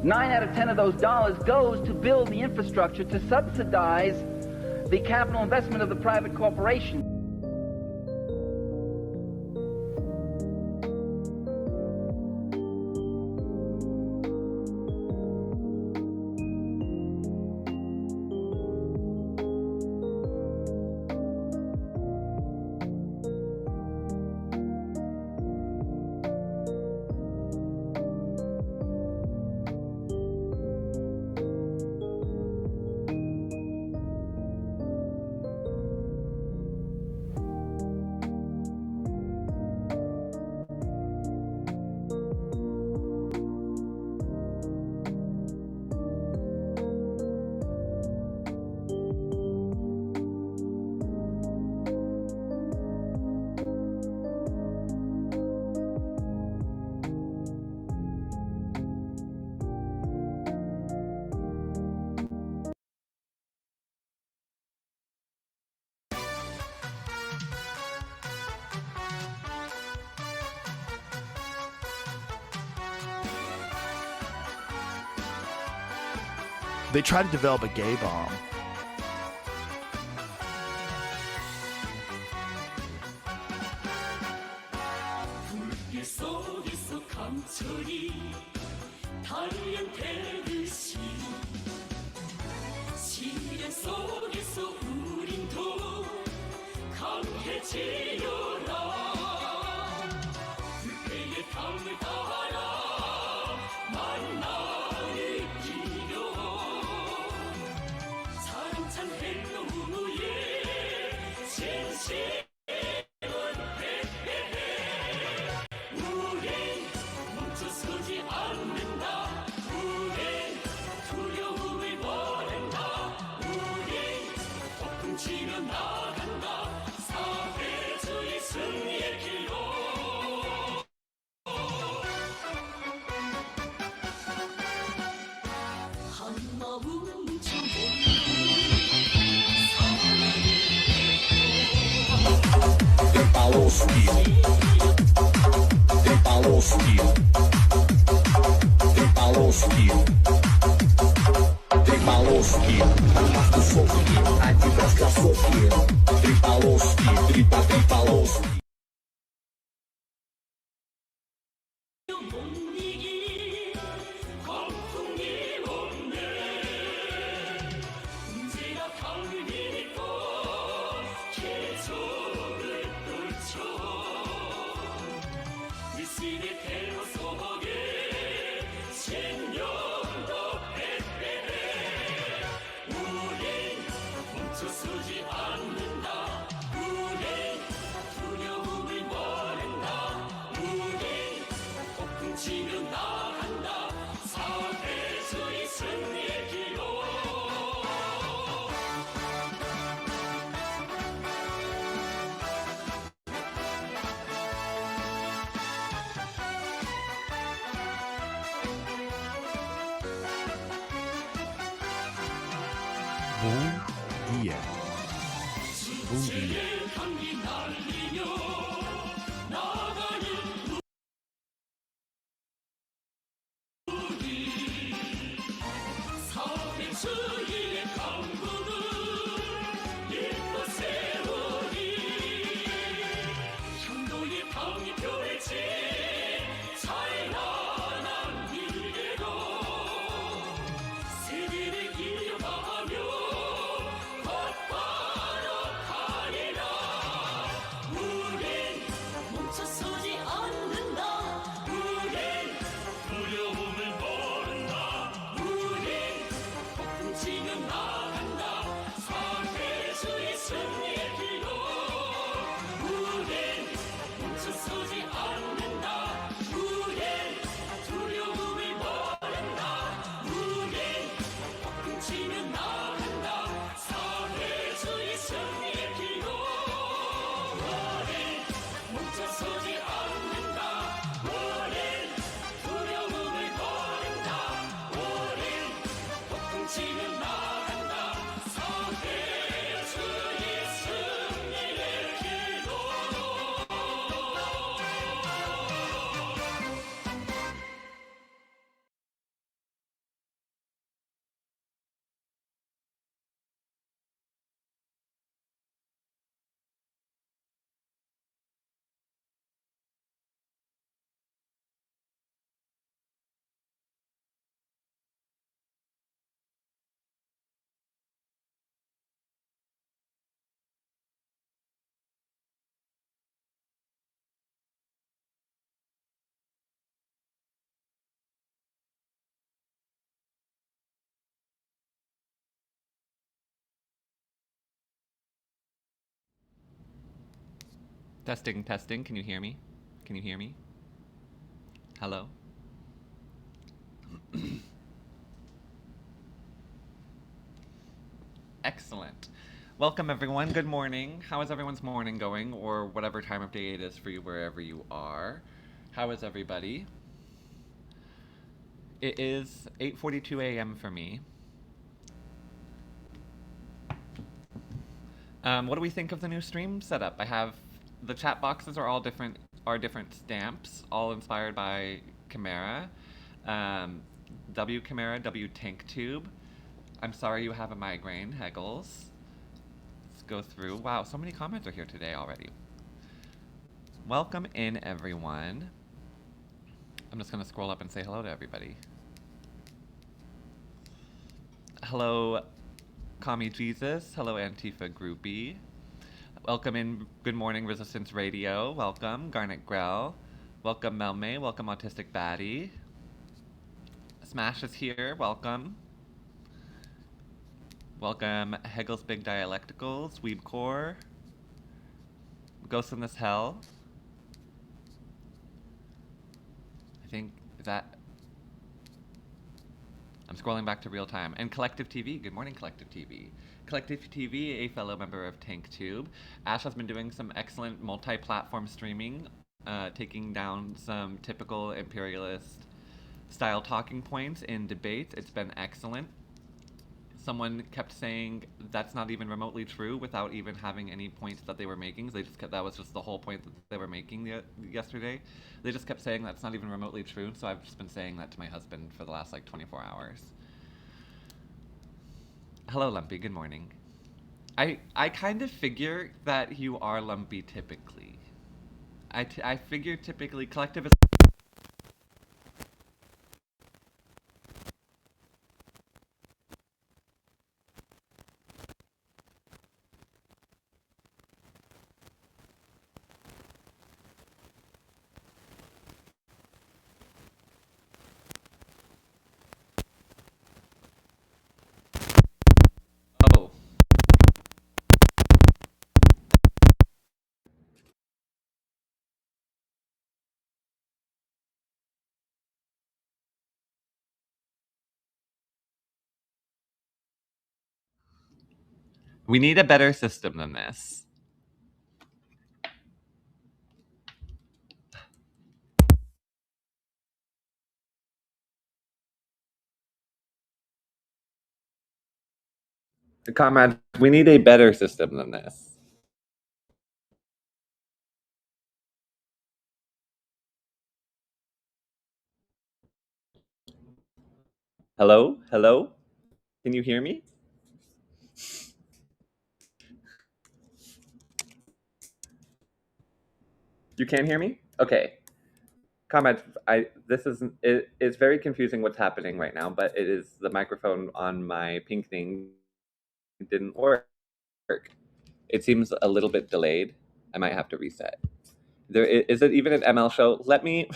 9 out of 10 of those dollars goes to build the infrastructure to subsidize the capital investment of the private corporation. They try to develop a gay bomb. Testing, testing. Can you hear me? Can you hear me? Hello? Excellent. Welcome, everyone. Good morning. How is everyone's morning going, or whatever time of day it is for you, wherever you are? How is everybody? It is 8:42 a.m. for me. What do we think of the new stream setup? I have the chat boxes are all different stamps, all inspired by Chimera. Um, W Chimera, W Tank Tube. I'm sorry you have a migraine, Heggles. Let's go through. Wow, so many comments are here today already. Welcome in, everyone. I'm just gonna scroll up and say hello to everybody. Hello, Kami Jesus. Hello, Antifa Groupie. Welcome in. Good morning, Resistance Radio. Welcome, Garnet Grell. Welcome, Melme. Welcome, Autistic Baddie. Smash is here. Welcome. Welcome, Hegel's Big Dialecticals, Weebcore. Ghost in This Hell. I think that. I'm scrolling back to real time. And Collective TV. Good morning, Collective TV. Collective TV, a fellow member of TankTube. Ash has been doing some excellent multi-platform streaming, taking down some typical imperialist style talking points in debates. It's been excellent. Someone kept saying that's not even remotely true without even having any points that they were making. They just kept, that was just the whole point that they were making yesterday. They just kept saying that's not even remotely true. So I've just been saying that to my husband for the last like 24 hours. Hello, Lumpy. Good morning. I kind of figure that you are Lumpy typically. I figure typically Collective is. Oh. We need a better system than this. Comrade, we need a better system than this. Hello? Hello? Can you hear me? You can't hear me? Okay. Comrade, it's very confusing what's happening right now, but it is the microphone on my pink thing didn't work. It seems a little bit delayed. I might have to reset. Is it even an ML show? Let me.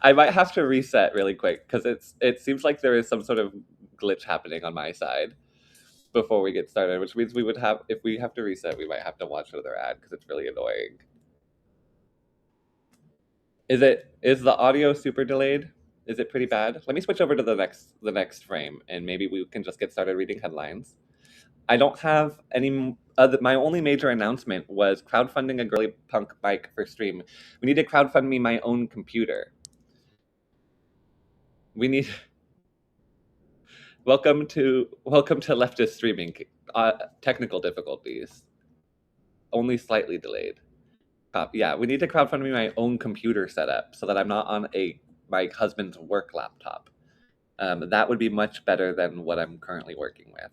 I might have to reset really quick because it seems like there is some sort of glitch happening on my side before we get started, which means we would have, if we have to reset, we might have to watch another ad because it's really annoying. Is the audio super delayed? Is it pretty bad? Let me switch over to the next frame and maybe we can just get started reading headlines. I don't have any other. My only major announcement was crowdfunding a girly punk bike for stream. We need to crowdfund me my own computer. We need. Welcome to leftist streaming. Technical difficulties. Only slightly delayed. Yeah, we need to crowdfund me my own computer setup so that I'm not on my husband's work laptop. That would be much better than what I'm currently working with.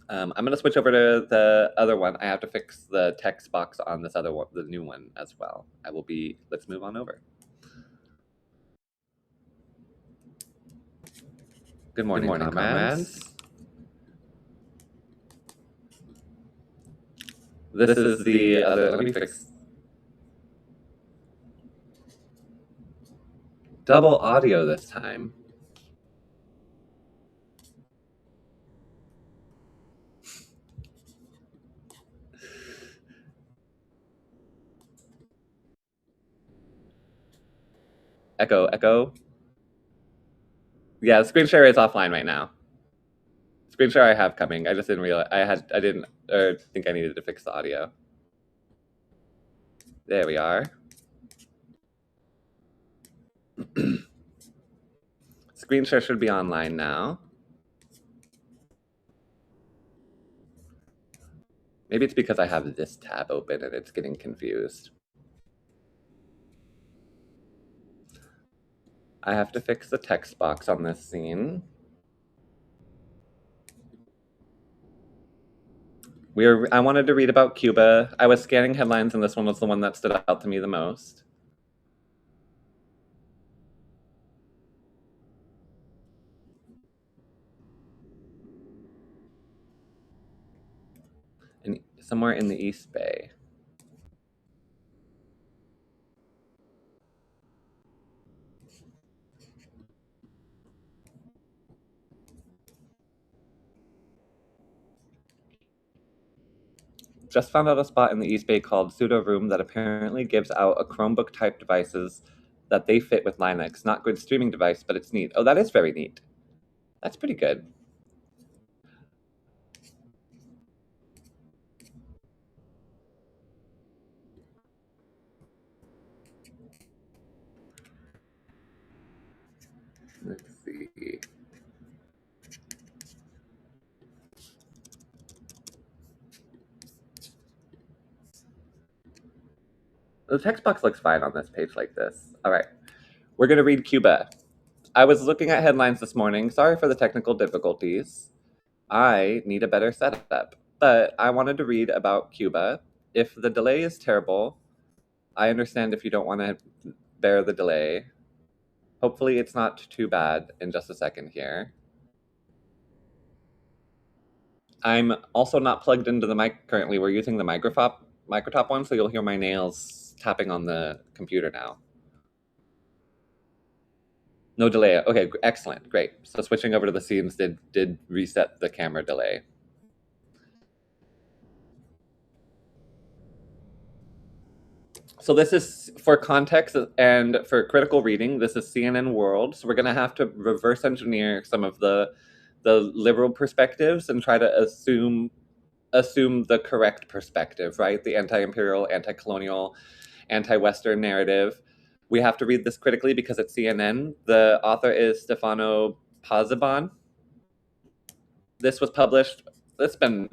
I'm going to switch over to the other one. I have to fix the text box on this other one, the new one as well. Let's move on over. Good morning, comrades. This is the other, let me fix. Double audio this time. Echo, echo. Yeah, screen share is offline right now. Screen share I have coming. I just didn't realize I didn't think I needed to fix the audio. There we are. Screen share should be online now. Maybe it's because I have this tab open and it's getting confused. I have to fix the text box on this scene. I wanted to read about Cuba. I was scanning headlines and this one was the one that stood out to me the most. Somewhere in the East Bay. Just found out a spot in the East Bay called Pseudo Room that apparently gives out a Chromebook type devices that they fit with Linux. Not good streaming device, but it's neat. Oh, that is very neat. That's pretty good. Let's see. The text box looks fine on this page like this. All right, we're gonna read Cuba. I was looking at headlines this morning. Sorry for the technical difficulties. I need a better setup, but I wanted to read about Cuba. If the delay is terrible, I understand if you don't want to bear the delay. Hopefully it's not too bad in just a second here. I'm also not plugged into the mic currently. We're using the microtop one, so you'll hear my nails tapping on the computer now. No delay. Okay, excellent, great. So switching over to the scenes did reset the camera delay. So this is for context and for critical reading. This is CNN World. So we're going to have to reverse engineer some of the liberal perspectives and try to assume the correct perspective, right? The anti-imperial, anti-colonial, anti-Western narrative. We have to read this critically because it's CNN. The author is Stefano Pozzebon. This was published. It's been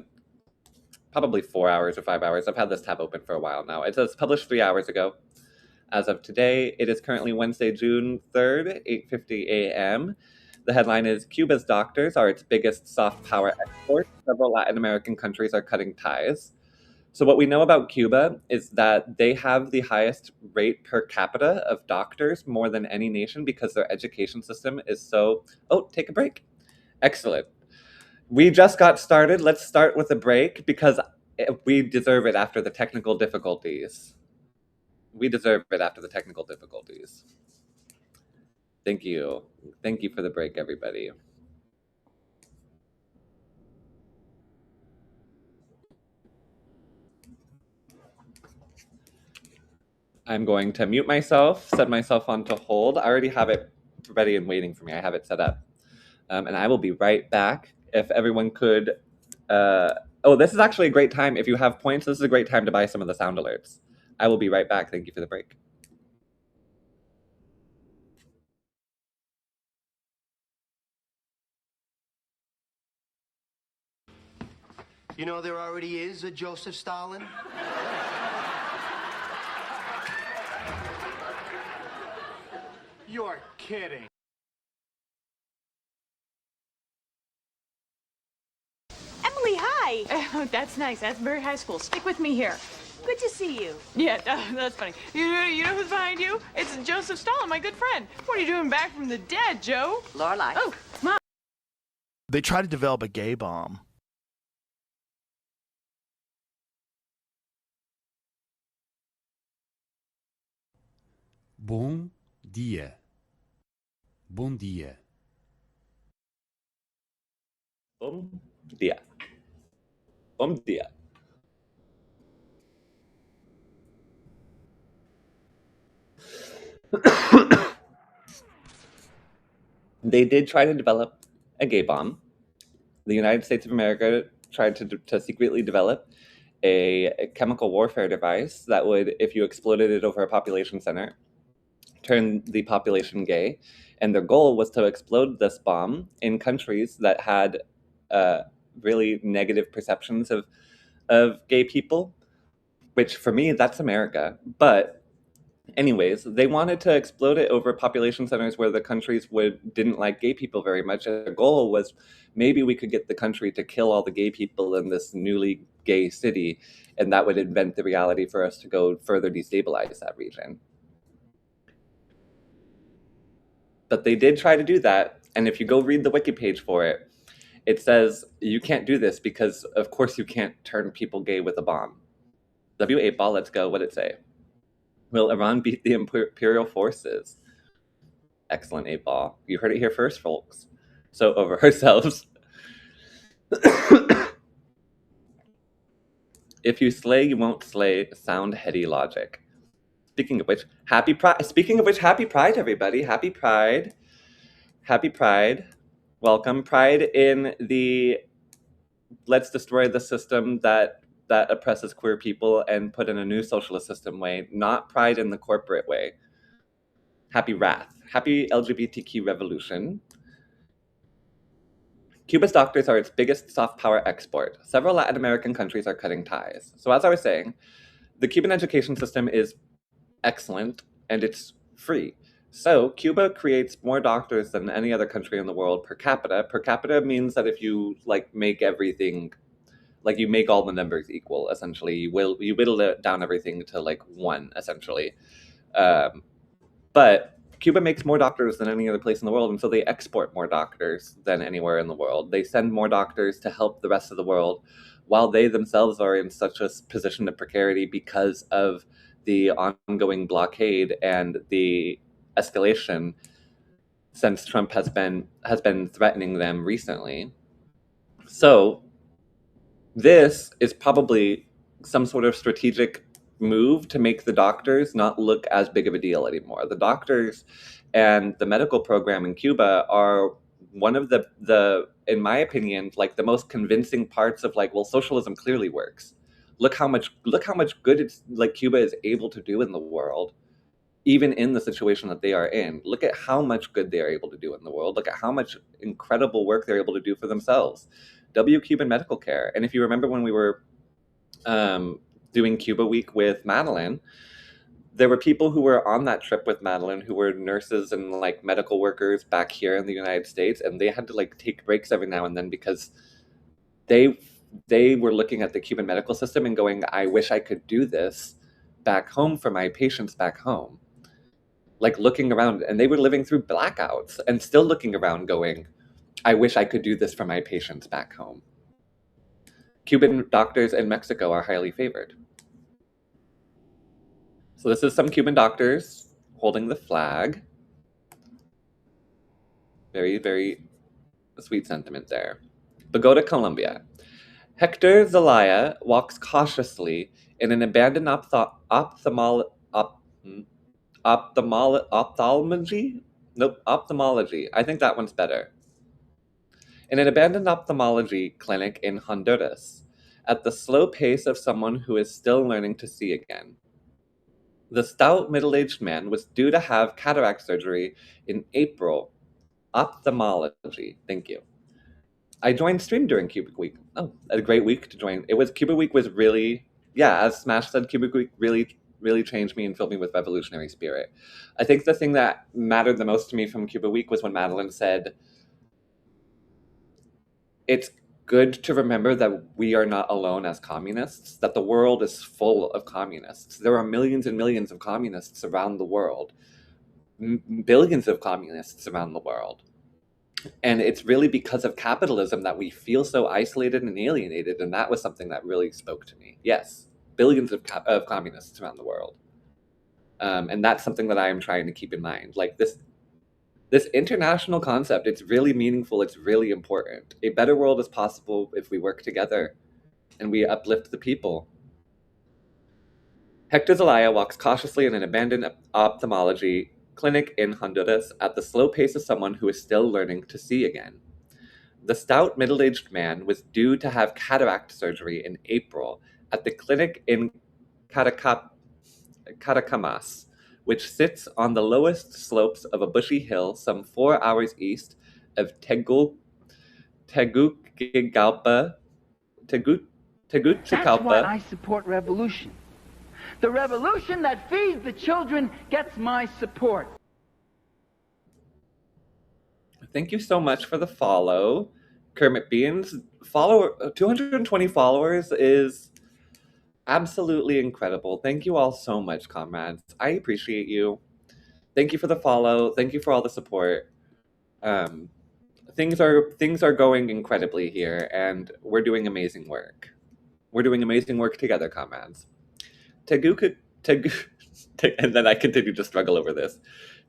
probably 4 hours or 5 hours. I've had this tab open for a while now. It says published 3 hours ago. As of today, it is currently Wednesday, June 3rd, 8:50 a.m. The headline is Cuba's doctors are its biggest soft power export. Several Latin American countries are cutting ties. So what we know about Cuba is that they have the highest rate per capita of doctors more than any nation because their education system is so... Oh, take a break. Excellent. We just got started. Let's start with a break because we deserve it after the technical difficulties. We deserve it after the technical difficulties. Thank you. Thank you for the break, everybody. I'm going to mute myself, set myself on to hold. I already have it ready and waiting for me. I have it set up. And I will be right back. If everyone could... oh, this is actually a great time. If you have points, this is a great time to buy some of the sound alerts. I will be right back. Thank you for the break. You know, there already is a Joseph Stalin. You're kidding. Emily, hi. Oh, that's nice. Asbury High School. Stick with me here. Good to see you. Yeah, that's funny. You know who's behind you? It's Joseph Stalin, my good friend. What are you doing back from the dead, Joe? Lorelai. Oh, Mom. They tried to develop a gay bomb. Bom dia. Bom dia. Bom dia. Bom dia. They did try to develop a gay bomb. The United States of America tried to secretly develop a chemical warfare device that would, if you exploded it over a population center, turn the population gay. And their goal was to explode this bomb in countries that had really negative perceptions of gay people, which for me, that's America. But anyways, they wanted to explode it over population centers where the countries didn't like gay people very much. And their goal was maybe we could get the country to kill all the gay people in this newly gay city, and that would invent the reality for us to go further destabilize that region. But they did try to do that, and if you go read the wiki page for it, it says you can't do this because, of course, you can't turn people gay with a bomb. W8 ball, let's go. What'd it say? Will Iran beat the imperial forces? Excellent 8 ball. You heard it here first, folks. So over ourselves. If you slay, you won't slay. Sound heady logic. Speaking of which, happy Pride, everybody. Happy Pride. Happy Pride. Welcome. Pride in the let's destroy the system that oppresses queer people and put in a new socialist system way, not pride in the corporate way. Happy Wrath. Happy LGBTQ revolution. Cuba's doctors are its biggest soft power export. Several Latin American countries are cutting ties. So as I was saying, the Cuban education system is excellent and it's free. So Cuba creates more doctors than any other country in the world per capita. Per capita means that if you make everything, you make all the numbers equal, essentially. You whittle it down everything to 1, essentially. But Cuba makes more doctors than any other place in the world, and so they export more doctors than anywhere in the world. They send more doctors to help the rest of the world, while they themselves are in such a position of precarity because of the ongoing blockade and the escalation since Trump has been threatening them recently. So this is probably some sort of strategic move to make the doctors not look as big of a deal anymore. The doctors and the medical program in Cuba are one of the in my opinion, the most convincing parts of socialism clearly works. Look how much good it's Cuba is able to do in the world, even in the situation that they are in. Look at how much good they are able to do in the world. Look at how much incredible work they're able to do for themselves. Cuban medical care. And if you remember when we were doing Cuba Week with Madeline, there were people who were on that trip with Madeline who were nurses and medical workers back here in the United States, and they had to take breaks every now and then because they were looking at the Cuban medical system and going, I wish I could do this back home for my patients back home. Looking around, and they were living through blackouts and still looking around going, I wish I could do this for my patients back home. Cuban doctors in Mexico are highly favored. So this is some Cuban doctors holding the flag. Very, very sweet sentiment there. But go to Colombia. Hector Zelaya walks cautiously in an abandoned ophthalmology. Nope, ophthalmology. I think that one's better. In an abandoned ophthalmology clinic in Honduras, at the slow pace of someone who is still learning to see again. The stout middle-aged man was due to have cataract surgery in April. Ophthalmology. Thank you. I joined stream during Cuba Week. Oh, a great week to join. Cuba Week was really, as Smash said, Cuba Week really changed me and filled me with revolutionary spirit. I think the thing that mattered the most to me from Cuba Week was when Madeline said, it's good to remember that we are not alone as communists, that the world is full of communists. There are millions and millions of communists around the world, billions of communists around the world. And it's really because of capitalism that we feel so isolated and alienated, and that was something that really spoke to me. Yes, billions of communists around the world. And that's something that I am trying to keep in mind. This international concept, it's really meaningful, it's really important. A better world is possible if we work together and we uplift the people. Hector Zelaya walks cautiously in an abandoned ophthalmology clinic in Honduras at the slow pace of someone who is still learning to see again. The stout middle-aged man was due to have cataract surgery in April at the clinic in Caracamas, which sits on the lowest slopes of a bushy hill some 4 hours east of Tegucigalpa. That's why I support revolution. The revolution that feeds the children gets my support. Thank you so much for the follow, Kermit Beans. 220 followers is absolutely incredible. Thank you all so much, comrades. I appreciate you. Thank you for the follow. Thank you for all the support. Things are going incredibly here, and we're doing amazing work. We're doing amazing work together, comrades. And then I continue to struggle over this.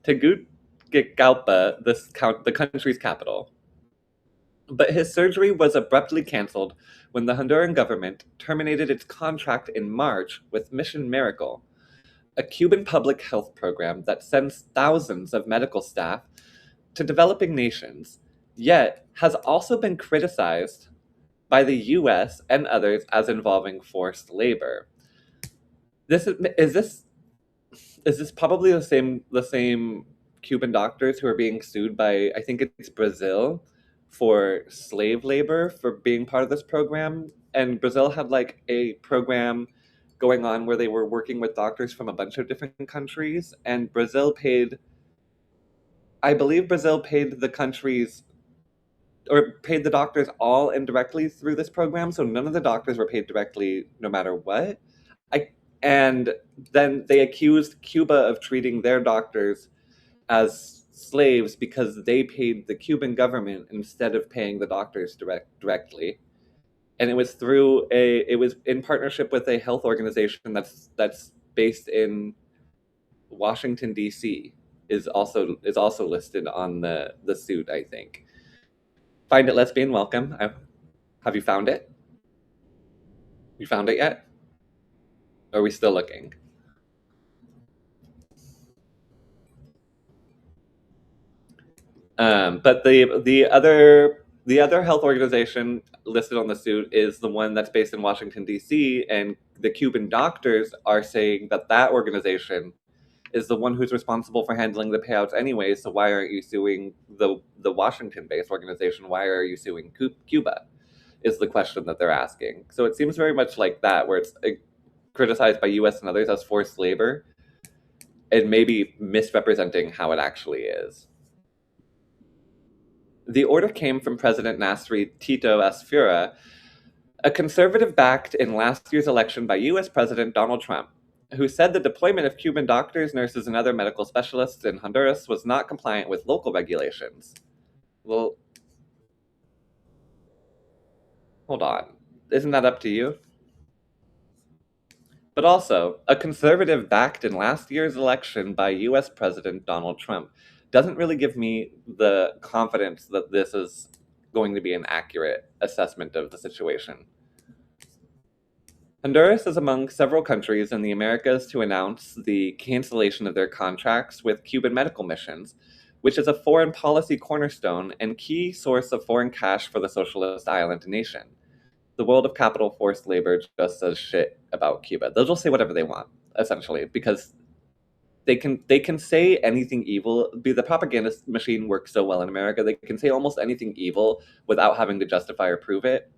Tegucigalpa, the country's capital. But his surgery was abruptly canceled when the Honduran government terminated its contract in March with Mission Miracle, a Cuban public health program that sends thousands of medical staff to developing nations, yet has also been criticized by the US and others as involving forced labor. Is this probably the same Cuban doctors who are being sued by, I think it's Brazil, for slave labor for being part of this program? And Brazil had like a program going on where they were working with doctors from a bunch of different countries, and I believe Brazil paid the countries or paid the doctors all indirectly through this program, so none of the doctors were paid directly no matter what. And then they accused Cuba of treating their doctors as slaves because they paid the Cuban government instead of paying the doctors directly. And it was in partnership with a health organization that's based in Washington D.C. is also listed on the suit, I think. Find it, lesbian. Welcome. Have you found it? You found it yet? Or are we still looking? But the other health organization listed on the suit is the one that's based in Washington D.C., and the Cuban doctors are saying that organization is the one who's responsible for handling the payouts anyway. So why aren't you suing the Washington-based organization? Why are you suing Cuba? Is the question that they're asking. So it seems very much like that, where it's criticized by U.S. and others as forced labor, and maybe misrepresenting how it actually is. The order came from President Nasri Tito Asfura, a conservative backed in last year's election by U.S. President Donald Trump, who said the deployment of Cuban doctors, nurses, and other medical specialists in Honduras was not compliant with local regulations. Well, hold on. Isn't that up to you? But also, a conservative backed in last year's election by U.S. President Donald Trump doesn't really give me the confidence that this is going to be an accurate assessment of the situation. Honduras is among several countries in the Americas to announce the cancellation of their contracts with Cuban medical missions, which is a foreign policy cornerstone and key source of foreign cash for the socialist island nation. The world of capital forced labor just says shit about Cuba. They'll just say whatever they want, essentially, because they can say anything evil. The propaganda machine works so well in America. They can say almost anything evil without having to justify or prove it.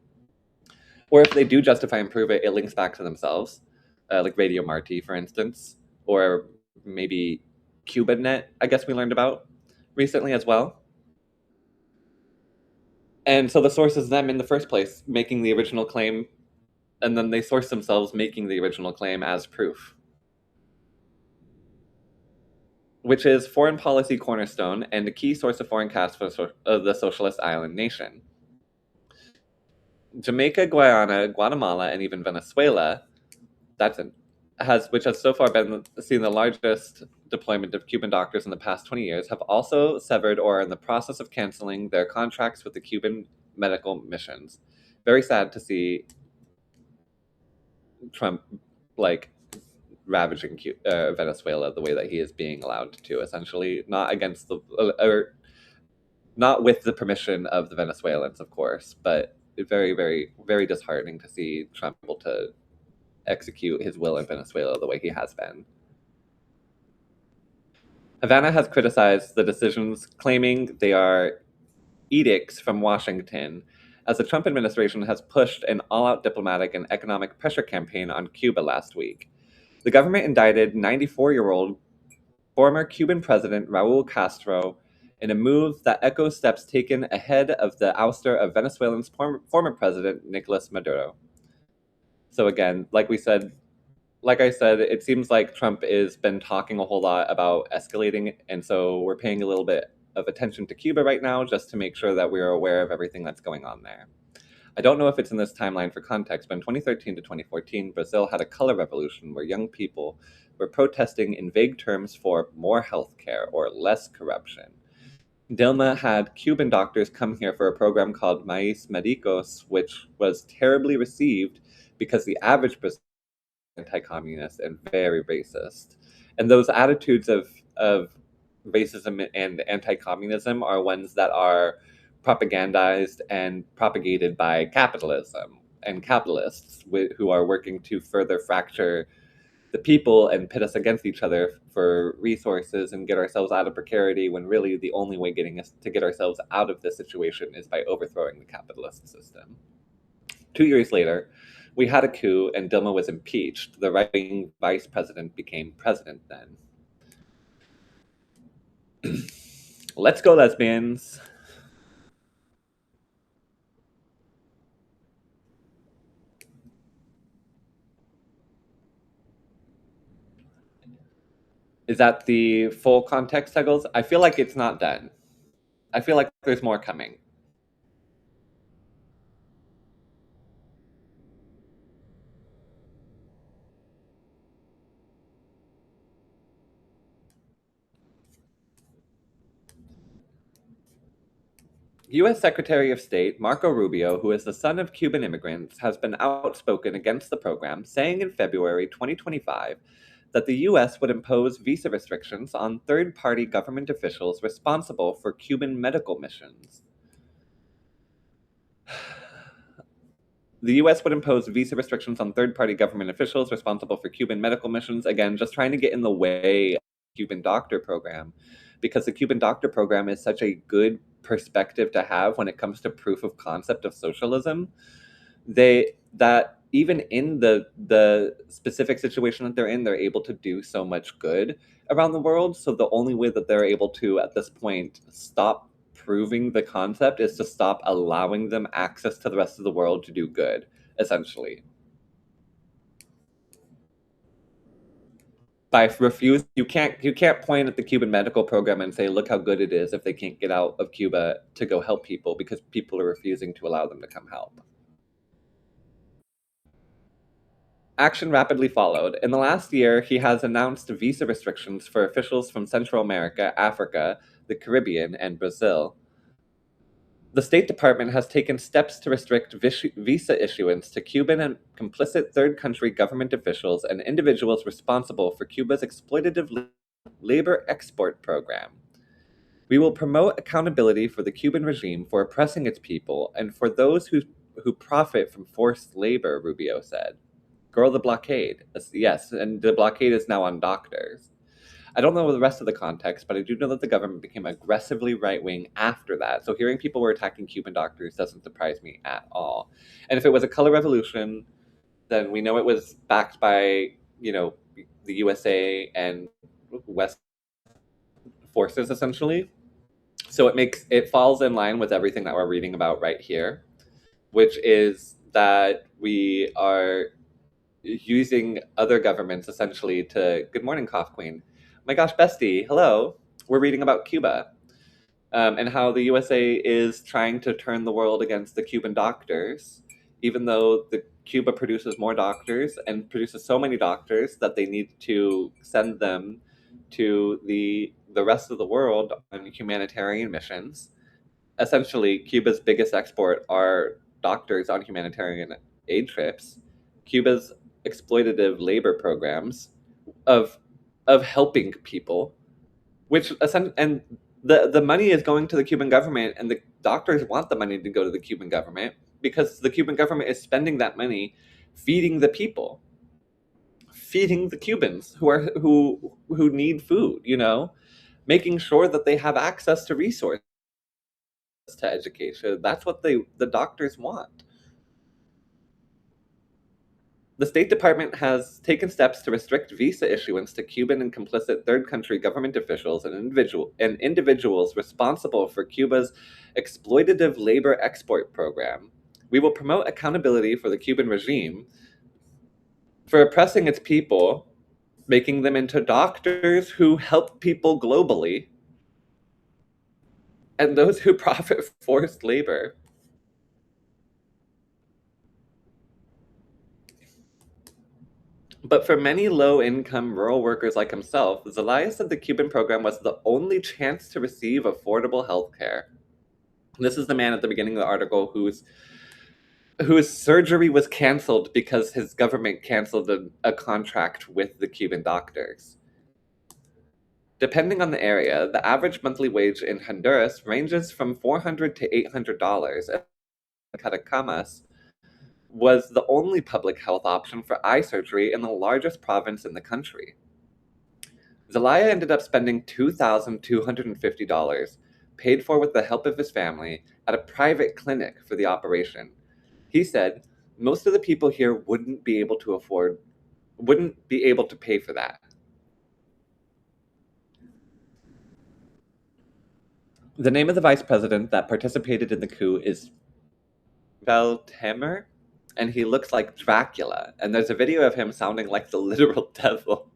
Or if they do justify and prove it, it links back to themselves, like Radio Marti, for instance, or maybe CubaNet, I guess we learned about recently as well. And so the source is them in the first place, making the original claim, and then they source themselves making the original claim as proof, which is foreign policy cornerstone and a key source of foreign cash for the socialist island nation. Jamaica, Guyana, Guatemala, and even Venezuela, which has so far seen the largest deployment of Cuban doctors in the past 20 years, have also severed or are in the process of canceling their contracts with the Cuban medical missions. Very sad to see Trump ravaging Venezuela the way that he is being allowed to, essentially, not against the or not with the permission of the Venezuelans, of course, but very, very, very disheartening to see Trump able to execute his will in Venezuela the way he has been. Havana has criticized the decisions, claiming they are edicts from Washington, as the Trump administration has pushed an all-out diplomatic and economic pressure campaign on Cuba last week. The government indicted 94-year-old former Cuban President Raul Castro in a move that echoes steps taken ahead of the ouster of Venezuelan's former president Nicolas Maduro. So again, like I said, it seems like Trump has been talking a whole lot about escalating, and so we're paying a little bit of attention to Cuba right now just to make sure that we are aware of everything that's going on there. I don't know if it's in this timeline for context, but in 2013 to 2014, Brazil had a color revolution where young people were protesting in vague terms for more healthcare or less corruption. Dilma had Cuban doctors come here for a program called Mais Medicos, which was terribly received because the average Brazilian anti-communist and very racist. And those attitudes of racism and anti-communism are ones that are propagandized and propagated by capitalism and capitalists who are working to further fracture the people and pit us against each other for resources and get ourselves out of precarity, when really the only way getting us to get ourselves out of this situation is by overthrowing the capitalist system. 2 years later, we had a coup and Dilma was impeached. The right-wing vice president became president then. Let's go, lesbians. Is that the full context, Tuggles? I feel like it's not done. I feel like there's more coming. U.S. Secretary of State Marco Rubio, who is the son of Cuban immigrants, has been outspoken against the program, saying in February 2025 that the U.S. would impose visa restrictions on third-party government officials responsible for Cuban medical missions. The U.S. would impose visa restrictions on third-party government officials responsible for Cuban medical missions, again, just trying to get in the way of the Cuban doctor program, because the Cuban doctor program is such a good perspective to have when it comes to proof of concept of socialism. That even in the specific situation that they're in, they're able to do so much good around the world. So the only way that they're able to, at this point, stop proving the concept is to stop allowing them access to the rest of the world to do good, essentially. By refuse, you can't point at the Cuban medical program and say, look how good it is, if they can't get out of Cuba to go help people because people are refusing to allow them to come help. Action rapidly followed. In the last year, he has announced visa restrictions for officials from Central America, Africa, the Caribbean, and Brazil. The State Department has taken steps to restrict visa issuance to Cuban and complicit third country government officials and individuals responsible for Cuba's exploitative labor export program. We will promote accountability for the Cuban regime for oppressing its people and for those who profit from forced labor, Rubio said. Girl, the blockade. Yes, and the blockade is now on doctors. I don't know the rest of the context, but I do know that the government became aggressively right-wing after that. So hearing people were attacking Cuban doctors doesn't surprise me at all. And if it was a color revolution, then we know it was backed by, the USA and West forces, essentially. So it falls in line with everything that we're reading about right here, which is that we are using other governments essentially to... Good morning, Cough Queen. My gosh, bestie, hello. We're reading about Cuba and how the USA is trying to turn the world against the Cuban doctors, even though Cuba produces more doctors and produces so many doctors that they need to send them to the rest of the world on humanitarian missions. Essentially, Cuba's biggest export are doctors on humanitarian aid trips. Cuba's exploitative labor programs of helping people, and the money is going to the Cuban government, and the doctors want the money to go to the Cuban government because the Cuban government is spending that money feeding the people, feeding the Cubans who need food, making sure that they have access to resources, to education. That's what the doctors want. The State Department has taken steps to restrict visa issuance to Cuban and complicit third country government officials and individuals responsible for Cuba's exploitative labor export program. We will promote accountability for the Cuban regime for oppressing its people, making them into doctors who help people globally, and those who profit from forced labor. But for many low-income rural workers like himself, Zelaya said the Cuban program was the only chance to receive affordable health care. This is the man at the beginning of the article whose surgery was canceled because his government canceled a contract with the Cuban doctors. Depending on the area, the average monthly wage in Honduras ranges from $400 to $800, and Catacamas was the only public health option for eye surgery in the largest province in the country. Zelaya ended up spending $2,250, paid for with the help of his family, at a private clinic for the operation. He said, most of the people here wouldn't be able to pay for that. The name of the vice president that participated in the coup is Valtemer, and he looks like Dracula, and there's a video of him sounding like the literal devil.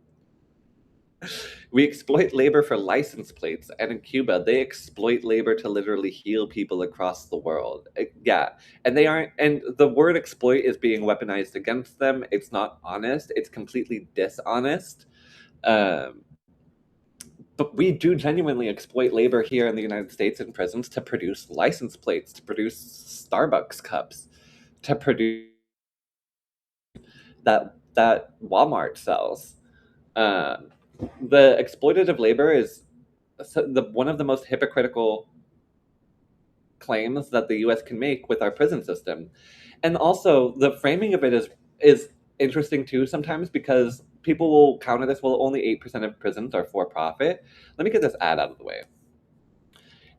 We exploit labor for license plates, and in Cuba, they exploit labor to literally heal people across the world. Yeah, and the word exploit is being weaponized against them. It's not honest. It's completely dishonest. But we do genuinely exploit labor here in the United States in prisons to produce license plates, to produce Starbucks cups, to produce that Walmart sells. The exploitative labor is one of the most hypocritical claims that the U.S. can make with our prison system. And also, the framing of it is interesting too sometimes, because people will counter this, well, only 8% of prisons are for-profit. Let me get this ad out of the way.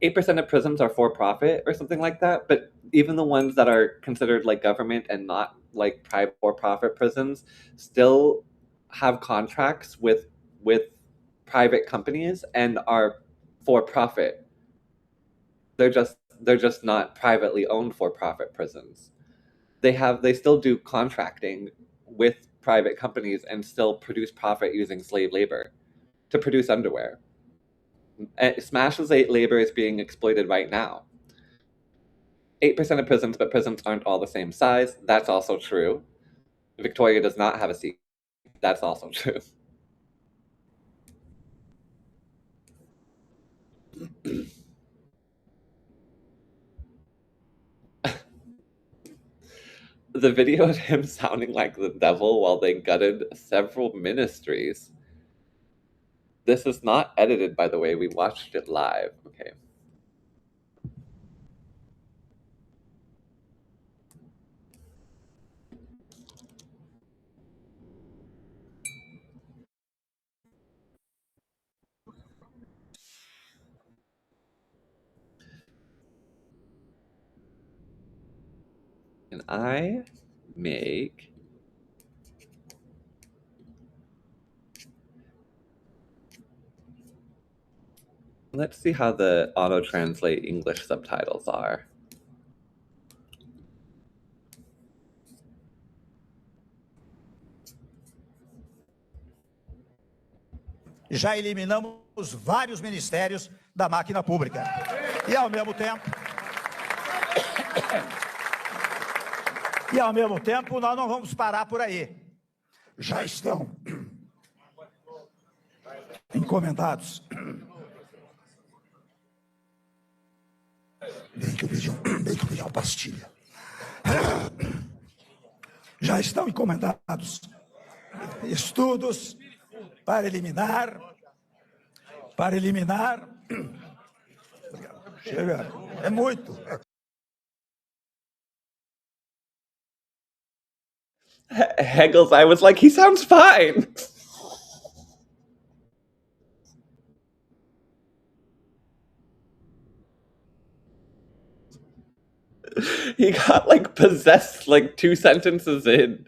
8% of prisons are for-profit or something like that, but even the ones that are considered like government and not like private for-profit prisons still have contracts with private companies and are for-profit. They're just not privately owned for-profit prisons. They still do contracting with private companies and still produce profit using slave labor to produce underwear. Smash's labor is being exploited right now. 8% of prisons, but prisons aren't all the same size. That's also true. Victoria does not have a seat. That's also true. The video of him sounding like the devil while they gutted several ministries. This is not edited, by the way. We watched it live. Okay. Can I make... Let's see how the auto-translate English subtitles are. Já eliminamos vários ministérios da máquina pública. E ao mesmo tempo, nós não vamos parar por aí. Já estão encomendados. Bem que eu pedi uma pastilha. Já estão encomendados estudos para eliminar. Chega, é muito. Hegel's eye was like, he sounds fine. He got like possessed like 2 sentences in.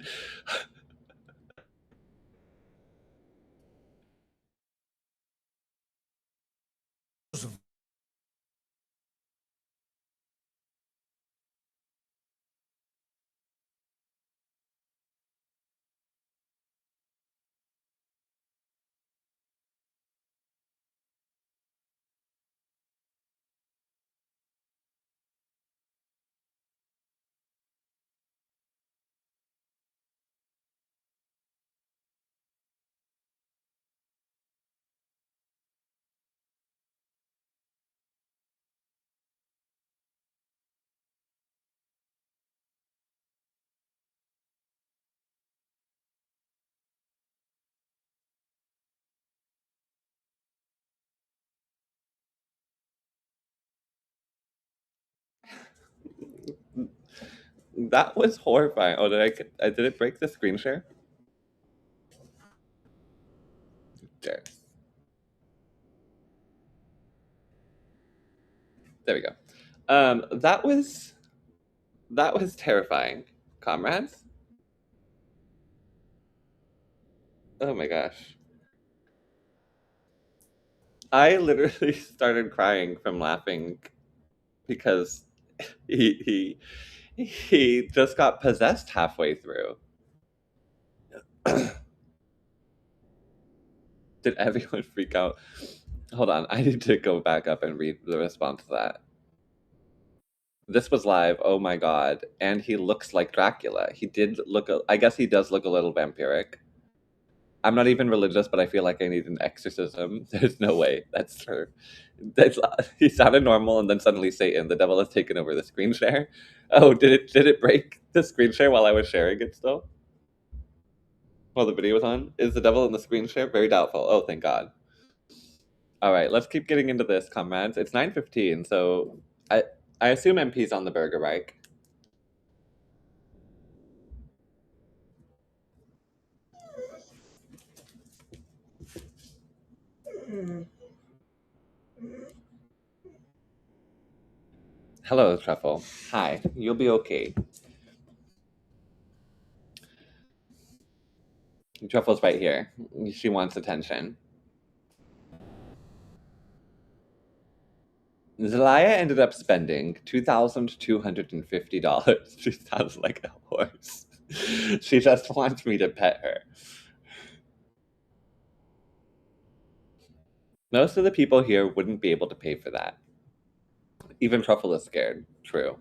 That was horrifying. Oh, did it break the screen share? There. There we go. That was terrifying, comrades. Oh my gosh. I literally started crying from laughing because he he just got possessed halfway through. Did everyone freak out? Hold on, I need to go back up and read the response to that. This was live. Oh my god. And he looks like Dracula. He did look I guess he does look a little vampiric. I'm not even religious, but I feel like I need an exorcism. There's no way that's true. He sounded normal, and then suddenly Satan, the devil, has taken over the screen share. Oh, did it break the screen share while I was sharing it still? While the video was on? Is the devil in the screen share? Very doubtful. Oh, thank God. All right, let's keep getting into this, comrades. It's 9:15, so I assume MP's on the burger bike. Hello, Truffle. Hi, you'll be okay. Truffle's right here. She wants attention. Zelaya ended up spending $2,250. She sounds like a horse. She just wants me to pet her. Most of the people here wouldn't be able to pay for that. Even Truffle is scared. True.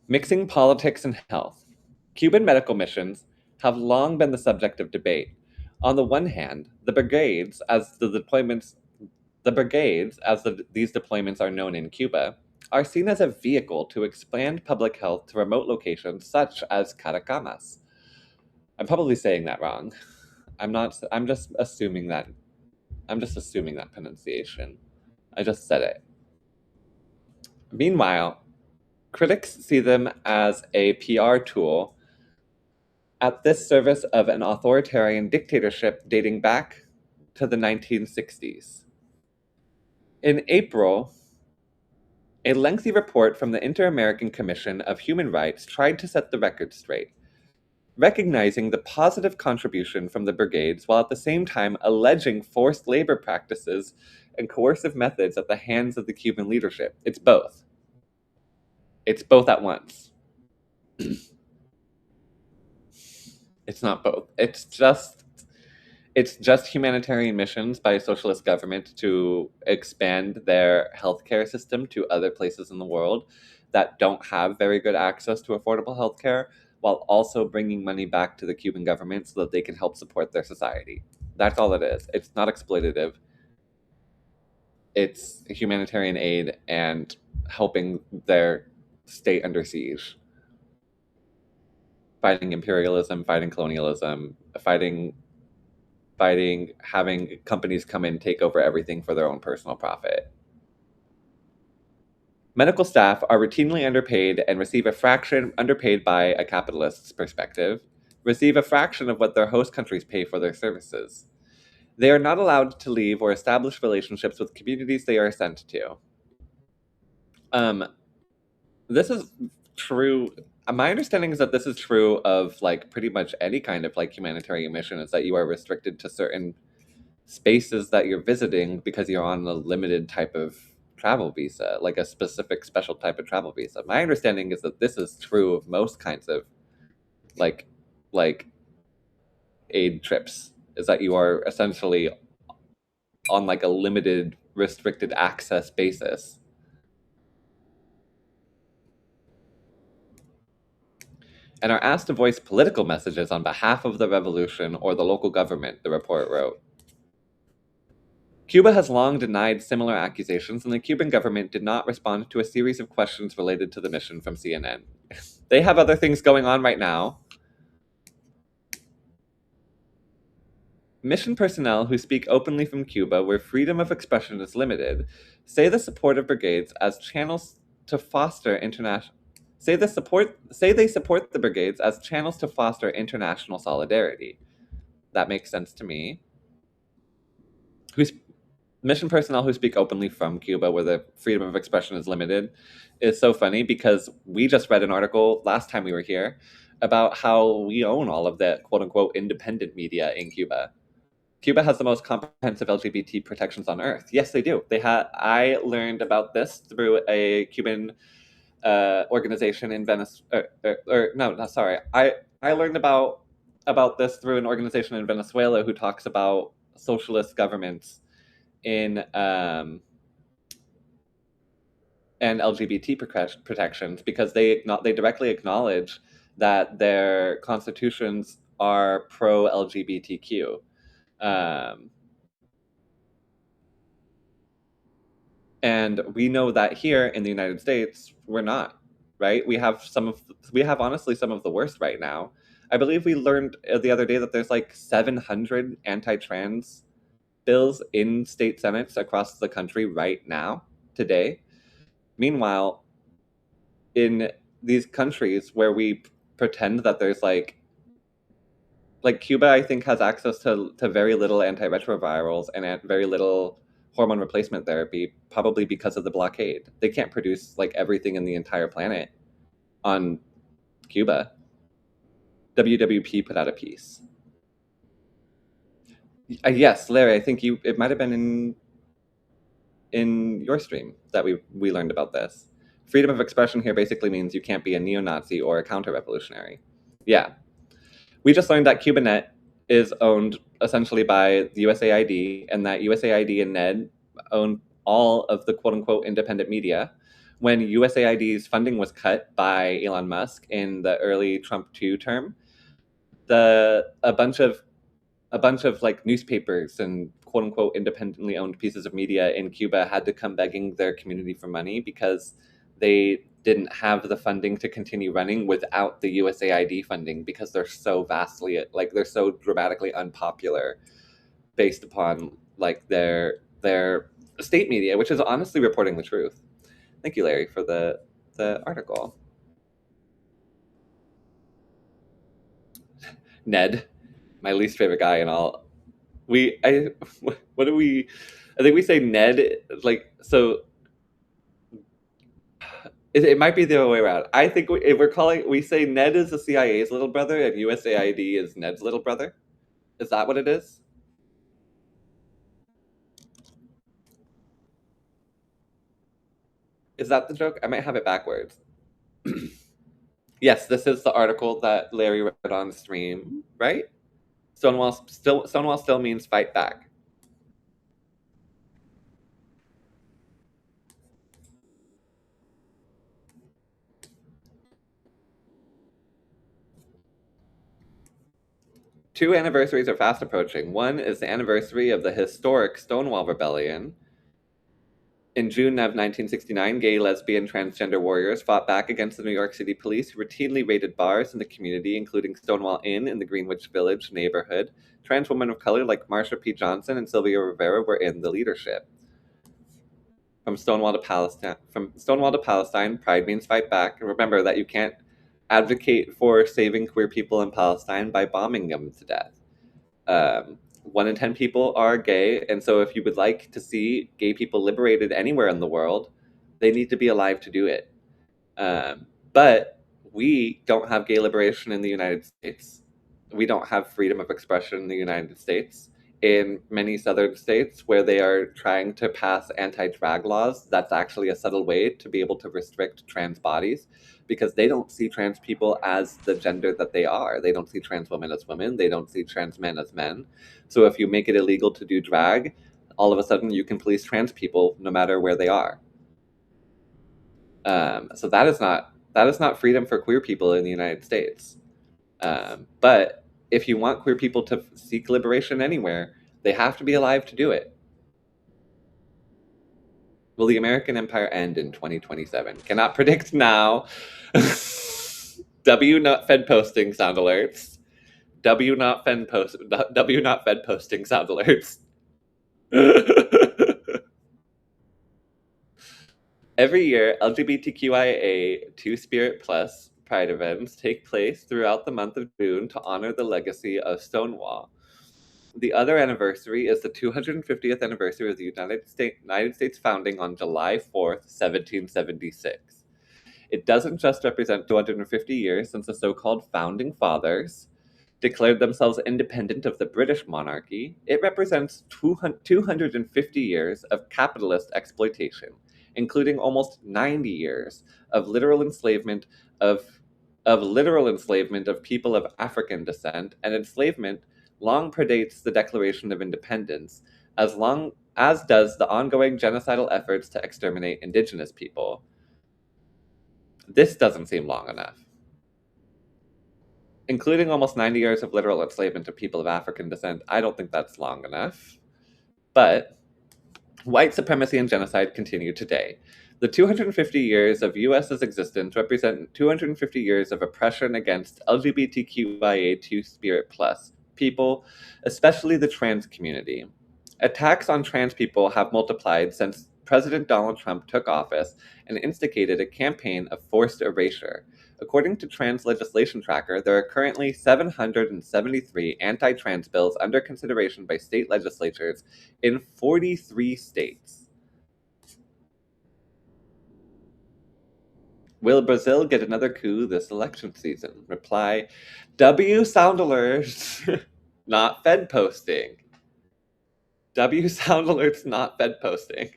Mixing politics and health. Cuban medical missions have long been the subject of debate. On the one hand, the brigades, as these deployments are known in Cuba, are seen as a vehicle to expand public health to remote locations such as Caracamas. I'm probably saying that wrong. I'm just assuming that pronunciation. I just said it. Meanwhile, critics see them as a PR tool at this service of an authoritarian dictatorship dating back to the 1960s. In April, a lengthy report from the Inter-American Commission of Human Rights tried to set the record straight, recognizing the positive contribution from the brigades while at the same time alleging forced labor practices and coercive methods at the hands of the Cuban leadership. It's both. It's both at once. It's not both. It's just humanitarian missions by a socialist government to expand their healthcare system to other places in the world that don't have very good access to affordable healthcare, while also bringing money back to the Cuban government so that they can help support their society. That's all it is. It's not exploitative. It's humanitarian aid and helping their state under siege. Fighting imperialism, fighting colonialism, fighting fighting having companies come in and take over everything for their own personal profit. Medical staff are routinely underpaid and receive a fraction, underpaid by a capitalist's perspective, receive a fraction of what their host countries pay for their services. They are not allowed to leave or establish relationships with communities they are sent to. This is true. My understanding is that this is true of like pretty much any kind of like humanitarian mission, is that you are restricted to certain spaces that you're visiting because you're on a limited type of travel visa, like a specific special type of travel visa. My understanding is that this is true of most kinds of like aid trips, is that you are essentially on like a limited restricted access basis. And are asked to voice political messages on behalf of the revolution or the local government, the report wrote. Cuba has long denied similar accusations, and the Cuban government did not respond to a series of questions related to the mission from CNN. They have other things going on right now. Mission personnel who speak openly from Cuba, where freedom of expression is limited, say they support the brigades as channels to foster international solidarity. That makes sense to me. Mission personnel who speak openly from Cuba, where the freedom of expression is limited, is so funny because we just read an article last time we were here about how we own all of the quote-unquote independent media in Cuba. Cuba has the most comprehensive LGBT protections on earth. Yes, they do. I learned about this through a Cuban organization in Venice. I learned about this through an organization in Venezuela who talks about socialist governments in and LGBT protections, because they directly acknowledge that their constitutions are pro LGBTQ. And we know that here in the United States, we're not, right? We have honestly some of the worst right now. I believe we learned the other day that there's like 700 anti-trans bills in state senates across the country right now, today. Meanwhile, in these countries where we pretend that there's like Cuba, I think, has access to very little antiretrovirals and very little hormone replacement therapy, probably because of the blockade. They can't produce like everything in the entire planet on Cuba. WWP put out a piece. Yes, Larry, I think it might have been in your stream that we learned about this. Freedom of expression here basically means you can't be a neo-Nazi or a counter-revolutionary. Yeah. We just learned that CubaNet is owned essentially by the USAID, and that USAID and NED own all of the quote-unquote independent media. When USAID's funding was cut by Elon Musk in the early Trump 2 term, a bunch of like newspapers and quote unquote independently owned pieces of media in Cuba had to come begging their community for money because they didn't have the funding to continue running without the USAID funding, because they're so dramatically unpopular based upon like their state media, which is honestly reporting the truth. Thank you, Larry, for the article. Ned, my least favorite guy in all. I think we say Ned, like, so it might be the other way around. I think we say Ned is the CIA's little brother and USAID is Ned's little brother. Is that what it is? Is that the joke? I might have it backwards. Yes, this is the article that Larry read on stream, right? Stonewall still means fight back. Two anniversaries are fast approaching. One is the anniversary of the historic Stonewall Rebellion In June of 1969, gay, lesbian, transgender warriors fought back against the New York City police who routinely raided bars in the community, including Stonewall Inn in the Greenwich Village neighborhood. Trans women of color like Marsha P. Johnson and Sylvia Rivera were in the leadership. From Stonewall to Palestine, Pride means fight back. And remember that you can't advocate for saving queer people in Palestine by bombing them to death. 1 in 10 people are gay, and so if you would like to see gay people liberated anywhere in the world, they need to be alive to do it. But we don't have gay liberation in the United States. We don't have freedom of expression in the United States. In many southern states where they are trying to pass anti-drag laws, that's actually a subtle way to be able to restrict trans bodies, because they don't see trans people as the gender that they are. They don't see trans women as women. They don't see trans men as men. So if you make it illegal to do drag, all of a sudden you can police trans people no matter where they are. So that is not freedom for queer people in the United States. But if you want queer people to seek liberation anywhere, they have to be alive to do it. Will the American Empire end in 2027? Cannot predict now. W not fed posting sound alerts. W not fed posting sound alerts. Every year, LGBTQIA Two-Spirit Plus Pride events take place throughout the month of June to honor the legacy of Stonewall. The other anniversary is the 250th anniversary of the United States founding on July 4th, 1776. It doesn't just represent 250 years since the so-called Founding Fathers declared themselves independent of the British monarchy. It represents 250 years of capitalist exploitation, including almost 90 years of literal enslavement of people of African descent, and enslavement long predates the Declaration of Independence, as does the ongoing genocidal efforts to exterminate indigenous people. This doesn't seem long enough. Including almost 90 years of literal enslavement of people of African descent, I don't think that's long enough. But white supremacy and genocide continue today. The 250 years of US's existence represent 250 years of oppression against LGBTQIA Two-Spirit Plus people, especially the trans community. Attacks on trans people have multiplied since President Donald Trump took office and instigated a campaign of forced erasure. According to Trans Legislation Tracker, there are currently 773 anti-trans bills under consideration by state legislatures in 43 states. Will Brazil get another coup this election season? Reply, W sound alerts, not Fed posting. W sound alerts, not Fed posting.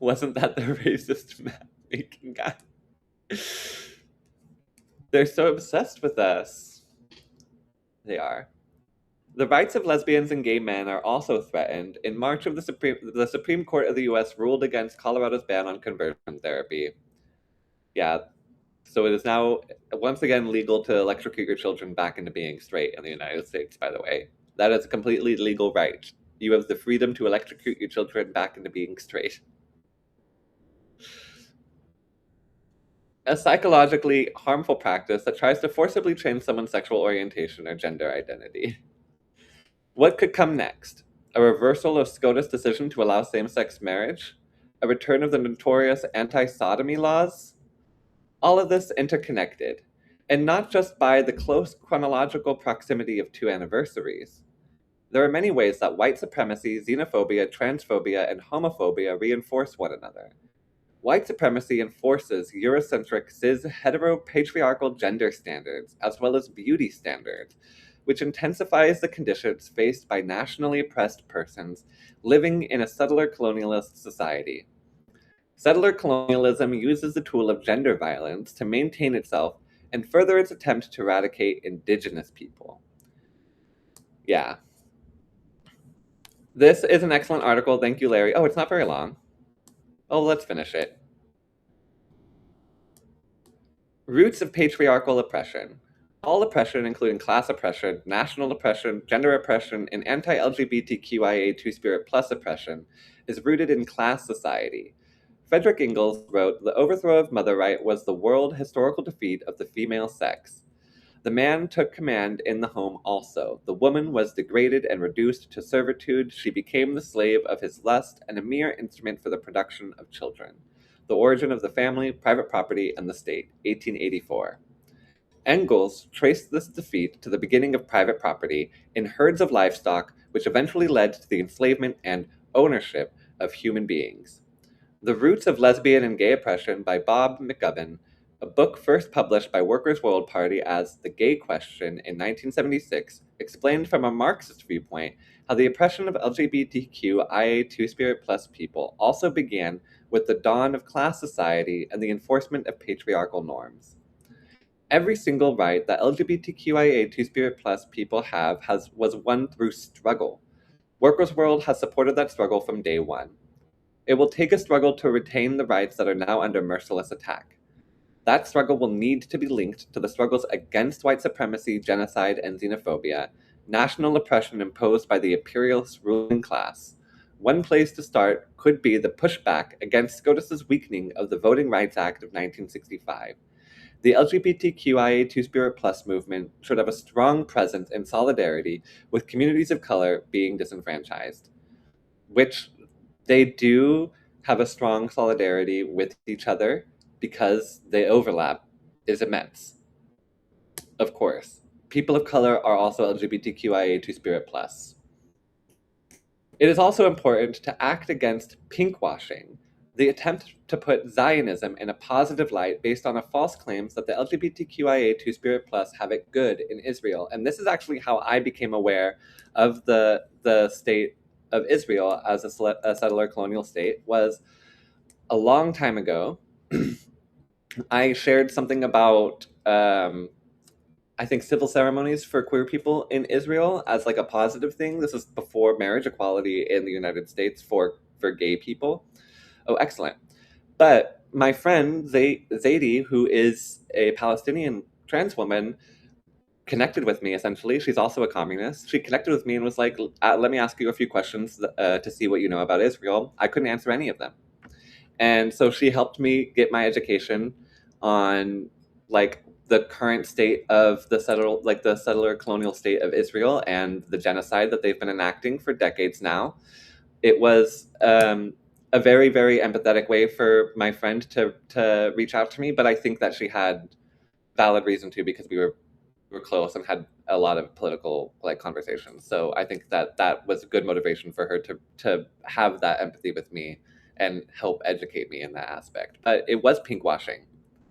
Wasn't that the racist map-making guy? They're so obsessed with us. They are. The rights of lesbians and gay men are also threatened. In March, the Supreme Court of the U.S. ruled against Colorado's ban on conversion therapy. Yeah, so it is now once again legal to electrocute your children back into being straight in the United States, by the way. That is a completely legal right. You have the freedom to electrocute your children back into being straight. A psychologically harmful practice that tries to forcibly change someone's sexual orientation or gender identity. What could come next? A reversal of SCOTUS' decision to allow same-sex marriage? A return of the notorious anti-sodomy laws? All of this interconnected, and not just by the close chronological proximity of two anniversaries. There are many ways that white supremacy, xenophobia, transphobia, and homophobia reinforce one another. White supremacy enforces Eurocentric, cis, hetero-patriarchal gender standards, as well as beauty standards, which intensifies the conditions faced by nationally oppressed persons living in a settler colonialist society. Settler colonialism uses the tool of gender violence to maintain itself and further its attempt to eradicate indigenous people. Yeah. This is an excellent article. Thank you, Larry. Oh, it's not very long. Oh, let's finish it. Roots of patriarchal oppression. all oppression, including class oppression, national oppression, gender oppression, and anti-LGBTQIA two-spirit plus oppression, is rooted in class society. Frederick Engels wrote, "The overthrow of mother right was the world historical defeat of the female sex. The man took command in the home also. The woman was degraded and reduced to servitude. She became the slave of his lust and a mere instrument for the production of children. The origin of the family, private property, and the state, 1884. Engels traced this defeat to the beginning of private property in herds of livestock, which eventually led to the enslavement and ownership of human beings. The Roots of Lesbian and Gay Oppression by Bob McGovern, a book first published by Workers' World Party as The Gay Question in 1976, explained from a Marxist viewpoint how the oppression of LGBTQIA two-spirit plus people also began with the dawn of class society and the enforcement of patriarchal norms. Every single right that LGBTQIA two-spirit plus people have was won through struggle. Workers' World has supported that struggle from day one. It will take a struggle to retain the rights that are now under merciless attack. That struggle will need to be linked to the struggles against white supremacy, genocide, and xenophobia, national oppression imposed by the imperialist ruling class. One place to start could be the pushback against SCOTUS's weakening of the Voting Rights Act of 1965. The LGBTQIA two-spirit plus movement should have a strong presence in solidarity with communities of color being disenfranchised, which they do have a strong solidarity with each other because the overlap is immense. Of course, people of color are also LGBTQIA two-spirit plus. It is also important to act against pinkwashing, the attempt to put Zionism in a positive light based on a false claims that the LGBTQIA two-spirit plus have it good in Israel. And this is actually how I became aware of the state of Israel as a settler colonial state. Was a long time ago. I shared something about I think civil ceremonies for queer people in Israel as like a positive thing. This is before marriage equality in the United States for gay people. Oh, excellent. But my friend Zaidi, who is a Palestinian trans woman, connected with me essentially. She's also a communist. She connected with me and was like, let me ask you a few questions to see what you know about Israel. I couldn't answer any of them. And so she helped me get my education on like the current state of the settler colonial state of Israel and the genocide that they've been enacting for decades now. It was a very, very empathetic way for my friend to reach out to me, but I think that she had valid reason to, because we were close and had a lot of political like conversations. So I think that was a good motivation for her to have that empathy with me and help educate me in that aspect. But it was pinkwashing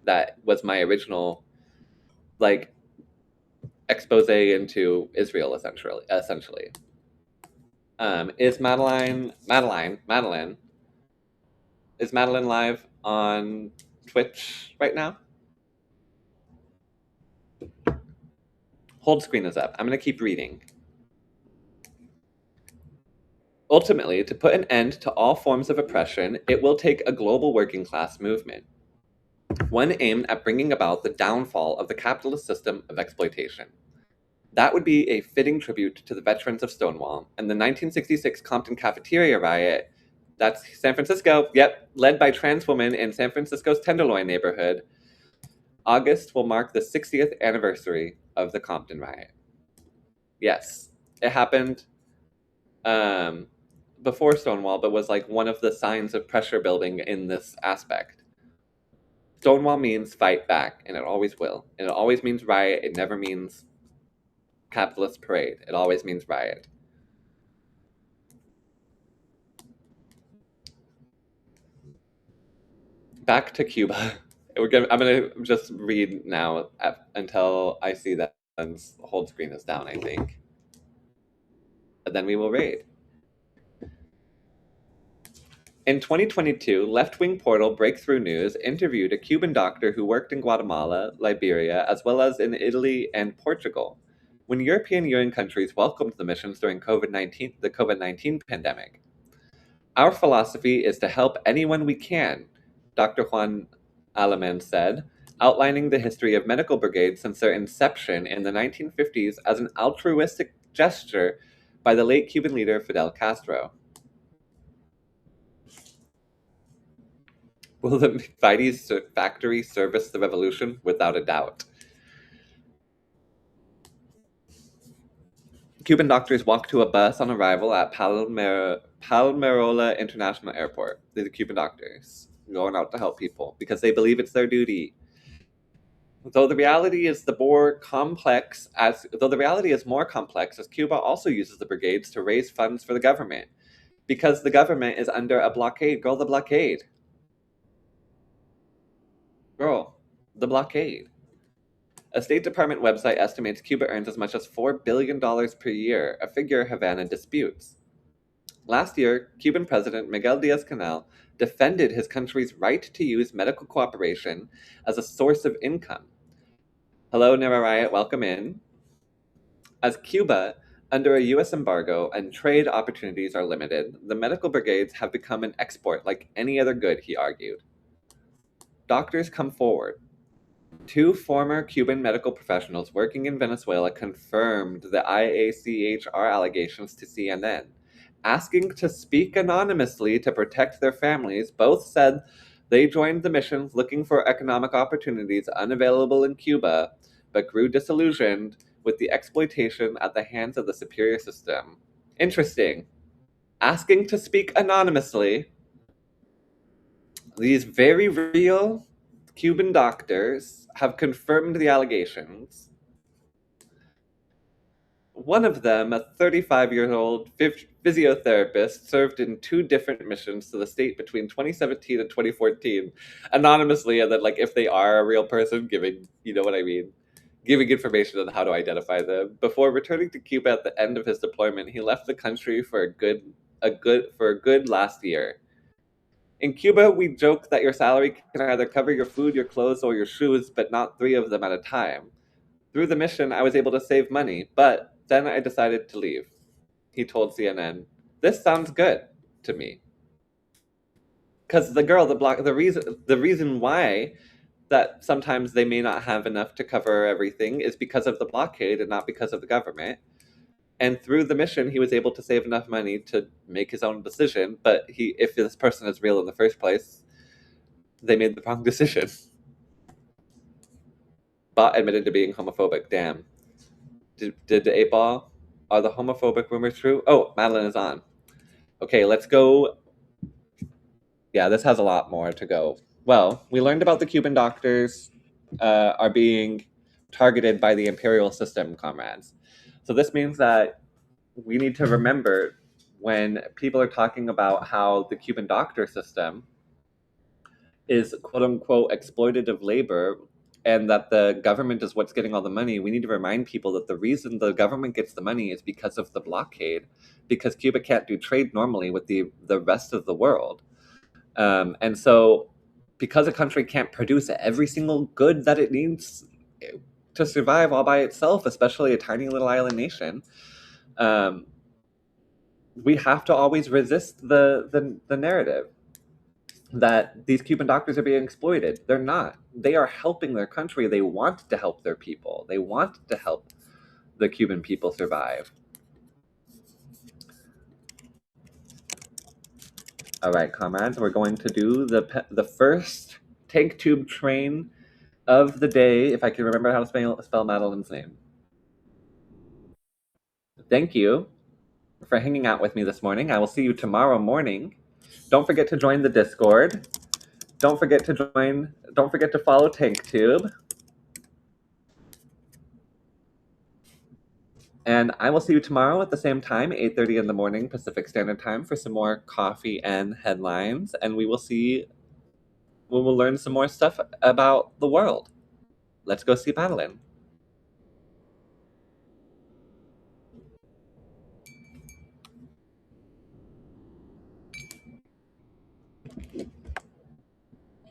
that was my original like expose into Israel essentially. Is Madeline live on Twitch right now? Hold screen is up. I'm going to keep reading. Ultimately, to put an end to all forms of oppression, it will take a global working class movement, one aimed at bringing about the downfall of the capitalist system of exploitation. That would be a fitting tribute to the veterans of Stonewall and the 1966 Compton cafeteria riot. That's San Francisco, yep, led by trans women in San Francisco's Tenderloin neighborhood. August will mark the 60th anniversary of the Compton riot. Yes, it happened before Stonewall, but was like one of the signs of pressure building in this aspect. Stonewall means fight back, and it always will. And it always means riot. It never means capitalist parade. It always means riot. Back to Cuba. I'm going to just read now until I see that the hold screen is down, I think. And then we will raid. In 2022, left-wing portal Breakthrough News interviewed a Cuban doctor who worked in Guatemala, Liberia, as well as in Italy and Portugal, when European Union countries welcomed the missions during the COVID-19 pandemic. Our philosophy is to help anyone we can, Dr. Juan Alaman said. outlining the history of medical brigades since their inception in the 1950s as an altruistic gesture by the late Cuban leader Fidel Castro. Will the McVitie's factory service the revolution? Without a doubt. Cuban doctors walk to a bus on arrival at Palmerola International Airport. These are Cuban doctors going out to help people because they believe it's their duty. Though the reality is more complex as Cuba also uses the brigades to raise funds for the government because the government is under a blockade. Girl, the blockade. Girl, the blockade. A State Department website estimates Cuba earns as much as $4 billion per year, a figure Havana disputes. Last year, Cuban President Miguel Diaz-Canel defended his country's right to use medical cooperation as a source of income. Hello, Nera Riot, welcome in. As Cuba, under a U.S. embargo and trade opportunities are limited, the medical brigades have become an export like any other good, he argued. Doctors come forward. 2 former Cuban medical professionals working in Venezuela confirmed the IACHR allegations to CNN. Asking to speak anonymously to protect their families, both said they joined the mission looking for economic opportunities unavailable in Cuba, but grew disillusioned with the exploitation at the hands of the superior system. Interesting. Asking to speak anonymously. These very real Cuban doctors have confirmed the allegations. One of them, a 35-year-old physiotherapist, served in 2 different missions to the state between 2017 and 2014, anonymously, and then, like, if they are a real person, giving, you know what I mean, giving information on how to identify them. Before returning to Cuba at the end of his deployment, he left the country for a good last year. In Cuba, we joke that your salary can either cover your food, your clothes, or your shoes, but not 3 of them at a time. Through the mission, I was able to save money, but then I decided to leave, he told CNN. This sounds good to me. Because the reason why that sometimes they may not have enough to cover everything is because of the blockade and not because of the government. And through the mission, he was able to save enough money to make his own decision. But if this person is real in the first place, they made the wrong decision. Bot admitted to being homophobic. Damn. Did the 8-ball? Are the homophobic rumors true? Oh, Madeline is on. Okay, let's go. Yeah, this has a lot more to go. Well, we learned about the Cuban doctors are being targeted by the imperial system, comrades. So this means that we need to remember when people are talking about how the Cuban doctor system is quote-unquote exploitative labor and that the government is what's getting all the money, we need to remind people that the reason the government gets the money is because of the blockade, because Cuba can't do trade normally with the rest of the world. And so because a country can't produce every single good that it needs to survive all by itself, especially a tiny little island nation, we have to always resist the narrative that these Cuban doctors are being exploited. They're not. They are helping their country. They want to help their people. They want to help the Cuban people survive. All right, comrades, we're going to do the first tank tube train of the day, if I can remember how to spell Madeline's name. Thank you for hanging out with me this morning. I will see you tomorrow morning. Don't forget to join the Discord. Don't forget to follow TankTube. And I will see you tomorrow at the same time, 8:30 in the morning Pacific Standard Time, for some more coffee and headlines. And we will learn some more stuff about the world. Let's go see Madeline.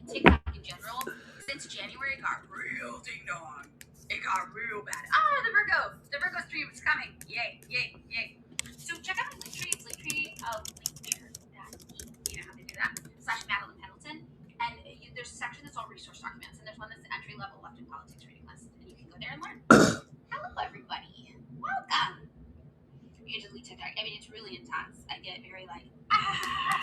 TikTok in general, since January, got real ding dong. It got real bad. Ah, the Virgo stream is coming. Yay, yay, yay. So check out my Linktree. It's Linktree, you know how to do that, /Madeline Pendleton. And there's a section that's all resource documents, and there's one that's entry level. dark. I mean, it's really intense. I get very like, ah.